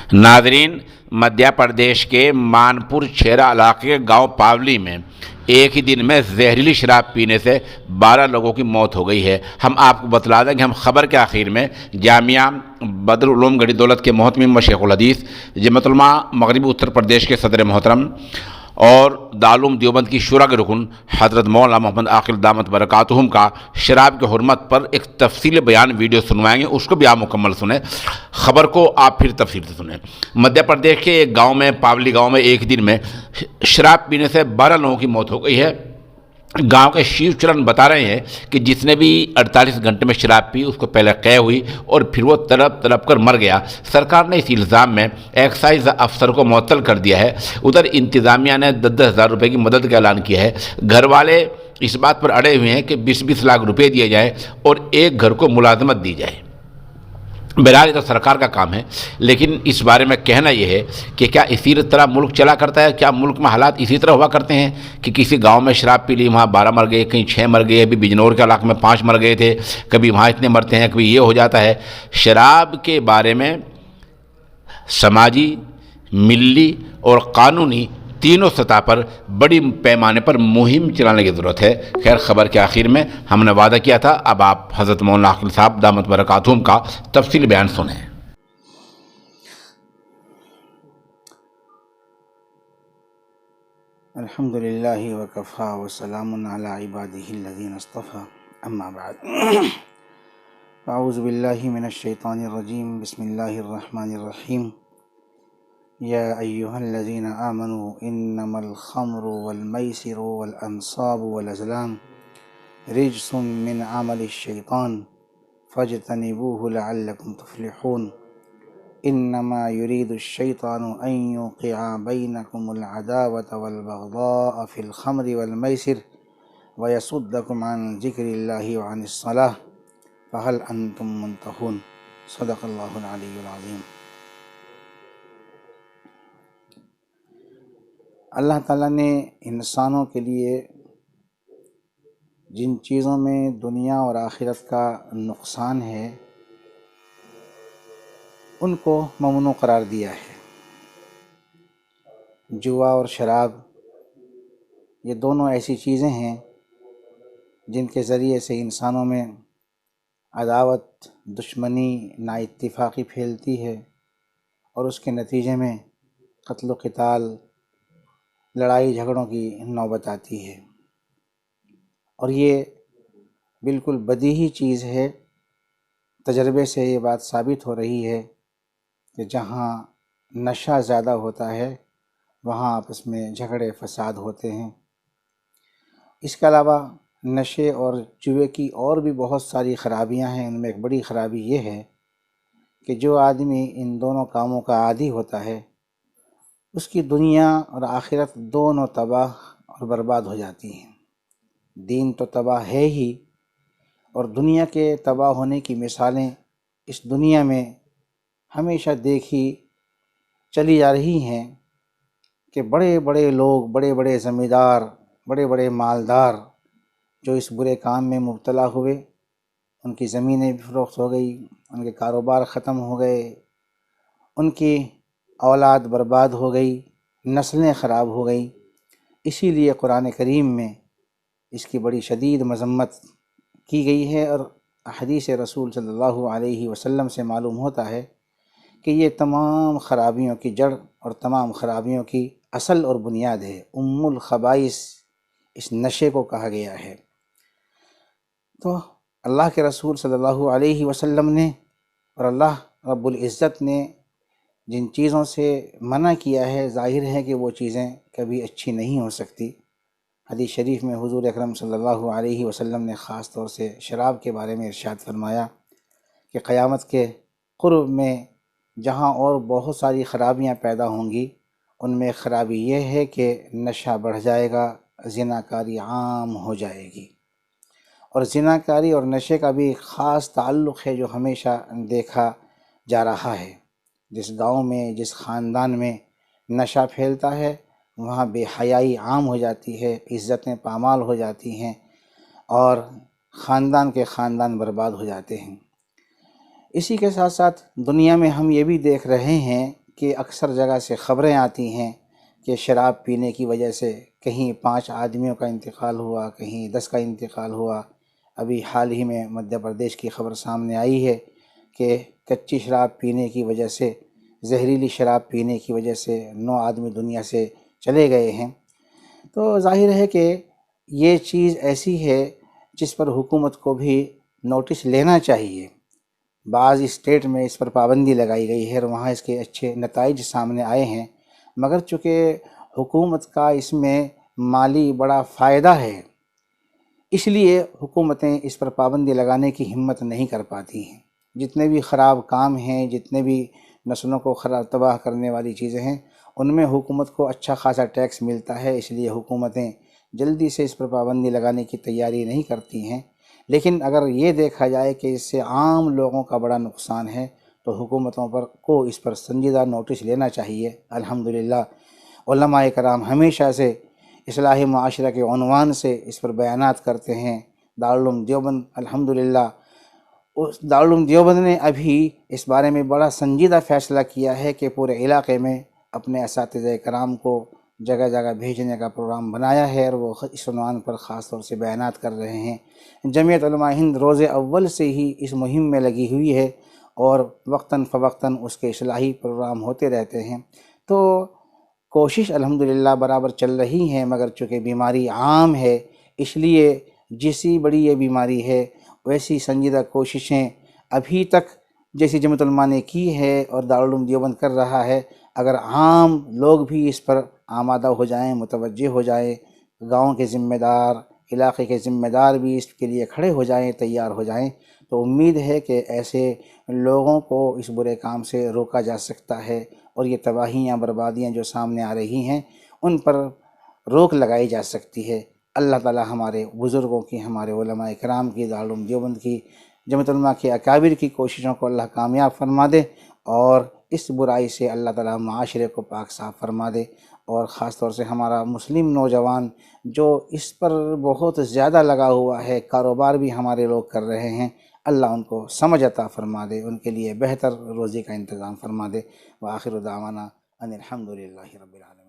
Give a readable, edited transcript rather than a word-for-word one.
नाज़रीन, मध्य प्रदेश के मानपुर छेरा इलाके के गांव पावली में एक ही दिन में जहरीली शराब पीने से 12 लोगों की मौत हो गई है। हम आपको बतला दें कि हम खबर के आखिर में जामिया बदरुल उलूम गढ़ी दौलत के मोहतमिम शेखुल हदीस जमाअतुल उलमा मगरबी उत्तर प्रदेश के सदर मोहतरम और दारुल देवबंद की शुरा के रुकन हज़रत मौलाना मोहम्मद आकिल दामत बरकातुहुम का शराब के हुर्मत पर एक तफसील बयान वीडियो सुनवाएंगे, उसको भी आप मुकम्मल सुने, ख़बर को आप फिर तफसील से सुने। मध्य प्रदेश के एक गांव में, पावली गांव में एक दिन में शराब पीने से 12 लोगों की मौत हो गई है। गांव के शिवचरण बता रहे हैं कि जिसने भी 48 घंटे में शराब पी उसको पहले कै हुई और फिर वो तड़प तड़प कर मर गया। सरकार ने इस इल्ज़ाम में एक्साइज अफसर को मुअत्तल कर दिया है। उधर इंतज़ामिया ने 10-10 हज़ार रुपये की मदद का ऐलान किया है। घर वाले इस बात पर अड़े हुए हैं कि 20-20 लाख रुपये दिए जाएँ और एक घर को मुलाजमत दी जाए। बहरहाल ये तो सरकार का काम है, लेकिन इस बारे में कहना यह है कि क्या इसी तरह मुल्क चला करता है? क्या मुल्क में हालात इसी तरह हुआ करते हैं कि किसी गांव में शराब पी ली, वहाँ 12 मर गए, कहीं 6 मर गए, अभी बिजनौर के इलाके में 5 मर गए थे, कभी वहाँ इतने मरते हैं, कभी ये हो जाता है। शराब के बारे में समाजी, मिली और कानूनी तीनों सतह पर बड़ी पैमाने पर मुहिम चलाने की ज़रूरत है। खैर, ख़बर के आखिर में हमने वादा किया था, अब आप हज़रत मौलाना आकिल साहब दामत बरकातुहुम का तफसील बयान सुनें। अल्हम्दुलिल्लाहि व कफ़ा व सलामुन अला इबादिहिल्लज़ीना इस्तफ़ा, अम्मा बाद। अऊज़ु बिल्लाहि मिनश शैतानिर रजीम, बिस्मिल्लाहिर रहमानिर रहीम। या अय्युहल्लज़ीना आमनू इन्नमल ख़म्रु वल मैसिरु वल अंसाबु वल अज़लाम रिज्सुम मिन अमलिश शैतान फ़ज्तनिबूहु लअल्लकुम तुफ़्लिहून। इन्नमा युरीदुश शैतानु अन युक़िअ बैनकुमुल अदावत वल बग़दाअ फ़िल ख़म्रि वल मैसिर व यसुद्दकुम अन ज़िक्रिल्लाहि व अनिस सलाह फ़हल अंतुम मुंतहून। सदक़ल्लाहुल अलीयुल अज़ीम। अल्लाह ताला ने इंसानों के लिए जिन चीज़ों में दुनिया और आखिरत का नुकसान है उनको ममनू करार दिया है। जुआ और शराब ये दोनों ऐसी चीज़ें हैं जिनके ज़रिए से इंसानों में अदावत, दुश्मनी, नाइत्तिफ़ाक़ी फैलती है और उसके नतीजे में क़त्ल व क़िताल, लड़ाई झगड़ों की नौबत आती है। और ये बिल्कुल बदीही चीज़ है। तजर्बे से ये बात साबित हो रही है कि जहाँ नशा ज़्यादा होता है वहाँ आपस में झगड़े फसाद होते हैं। इसके अलावा नशे और जुए की और भी बहुत सारी ख़राबियाँ हैं। उनमें एक बड़ी ख़राबी ये है कि जो आदमी इन दोनों कामों का आदी होता है उसकी दुनिया और आखिरत दोनों तबाह और बर्बाद हो जाती हैं। दीन तो तबाह है ही, और दुनिया के तबाह होने की मिसालें इस दुनिया में हमेशा देखी चली जा रही हैं कि बड़े बड़े लोग, बड़े बड़े ज़मींदार, बड़े बड़े मालदार जो इस बुरे काम में मुब्तला हुए, उनकी ज़मीनें भी फ़रोख्त हो गई, उनके कारोबार ख़त्म हो गए, उनकी औलाद बर्बाद हो गई, नस्लें ख़राब हो गई। इसीलिए कुरान करीम में इसकी बड़ी शदीद मज़म्मत की गई है। और हदीस रसूल सल्लल्लाहु अलैहि वसल्लम से मालूम होता है कि ये तमाम ख़राबियों की जड़ और तमाम ख़राबियों की असल और बुनियाद है। उम्मुल ख़बाइस इस नशे को कहा गया है। तो अल्लाह के रसूल सल्लल्लाहु अलैहि वसल्लम ने और अल्लाह रब्बुल इज़्ज़त ने जिन चीज़ों से मना किया है, ज़ाहिर है कि वो चीज़ें कभी अच्छी नहीं हो सकती। हदीस शरीफ में हुज़ूर अकरम सल्लल्लाहु अलैहि वसल्लम ने ख़ास तौर से शराब के बारे में इरशाद फरमाया कि क़यामत के क़ुर्ब में जहाँ और बहुत सारी ख़राबियाँ पैदा होंगी, उनमें ख़राबी ये है कि नशा बढ़ जाएगा, ज़िनाकारी आम हो जाएगी। और ज़िनाकारी और नशे का भी ख़ास ताल्लुक़ है जो हमेशा देखा जा रहा है। जिस गांव में, जिस ख़ानदान में नशा फैलता है वहाँ बेहयाई आम हो जाती है, इज़्ज़तें पामाल हो जाती हैं और ख़ानदान के ख़ानदान बर्बाद हो जाते हैं। इसी के साथ साथ दुनिया में हम ये भी देख रहे हैं کہ اکثر جگہ سے خبریں آتی ہیں کہ شراب پینے کی وجہ سے کہیں 5 آدمیوں کا انتقال ہوا، کہیں 10 کا انتقال ہوا۔ ابھی حال ہی میں مدھیہ پردیش کی خبر سامنے آئی ہے کہ کچی شراب پینے کی وجہ سے، زہریلی شراب پینے کی وجہ سے 9 آدمی دنیا سے چلے گئے ہیں۔ تو ظاہر ہے کہ یہ چیز ایسی ہے جس پر حکومت کو بھی نوٹس لینا چاہیے۔ بعض اسٹیٹ میں اس پر پابندی لگائی گئی ہے اور وہاں اس کے اچھے نتائج سامنے آئے ہیں، مگر چونکہ حکومت کا اس میں مالی بڑا فائدہ ہے، اس لیے حکومتیں اس پر پابندی لگانے کی ہمت نہیں کر پاتی ہیں۔ جتنے بھی خراب کام ہیں، جتنے بھی نسلوں کو تباہ کرنے والی چیزیں ہیں، ان میں حکومت کو اچھا خاصا ٹیکس ملتا ہے، اس لیے حکومتیں جلدی سے اس پر پابندی لگانے کی تیاری نہیں کرتی ہیں۔ لیکن اگر یہ دیکھا جائے کہ اس سے عام لوگوں کا بڑا نقصان ہے تو حکومتوں کو اس پر سنجیدہ نوٹس لینا چاہیے۔ الحمدللہ علماء کرام ہمیشہ سے اصلاح معاشرہ کے عنوان سے اس پر بیانات کرتے ہیں۔ دارالعلوم دیوبند الحمدللہ، اس دارالعلوم دیوبند نے ابھی اس بارے میں بڑا سنجیدہ فیصلہ کیا ہے کہ پورے علاقے میں اپنے اساتذہ کرام کو جگہ جگہ بھیجنے کا پروگرام بنایا ہے، اور وہ اس عنوان پر خاص طور سے بیانات کر رہے ہیں۔ جمعیت علماء ہند روز اول سے ہی اس مہم میں لگی ہوئی ہے اور وقتاً فوقتاً اس کے اصلاحی پروگرام ہوتے رہتے ہیں۔ تو کوشش الحمدللہ برابر چل رہی ہیں، مگر چونکہ بیماری عام ہے، اس لیے جیسی بڑی یہ بیماری ہے ویسی سنجیدہ کوششیں ابھی تک جیسی جمعیت علماء نے کی ہے اور دارالعلوم دیوبند کر رہا ہے، اگر عام لوگ بھی اس پر آمادہ ہو جائیں، متوجہ ہو جائیں، گاؤں کے ذمہ دار، علاقے کے ذمہ دار بھی اس کے لیے کھڑے ہو جائیں، تیار ہو جائیں، تو امید ہے کہ ایسے لوگوں کو اس برے کام سے روکا جا سکتا ہے، اور یہ تباہیاں بربادیاں جو سامنے آ رہی ہیں ان پر روک لگائی جا سکتی ہے۔ اللہ تعالی ہمارے بزرگوں کی، ہمارے علماء کرام کی، دارالعلوم دیوبند کی، جمعیت علماء کے اکابر کی کوششوں کو اللہ کامیاب فرما دے، اور اس برائی سے اللہ تعالی معاشرے کو پاک صاف فرما دے، اور خاص طور سے ہمارا مسلم نوجوان جو اس پر بہت زیادہ لگا ہوا ہے، کاروبار بھی ہمارے لوگ کر رہے ہیں، اللہ ان کو سمجھ عطا فرما دے، ان کے لیے بہتر روزی کا انتظام فرما دے۔ وآخر دعوانا ان الحمدللہ رب العالمین۔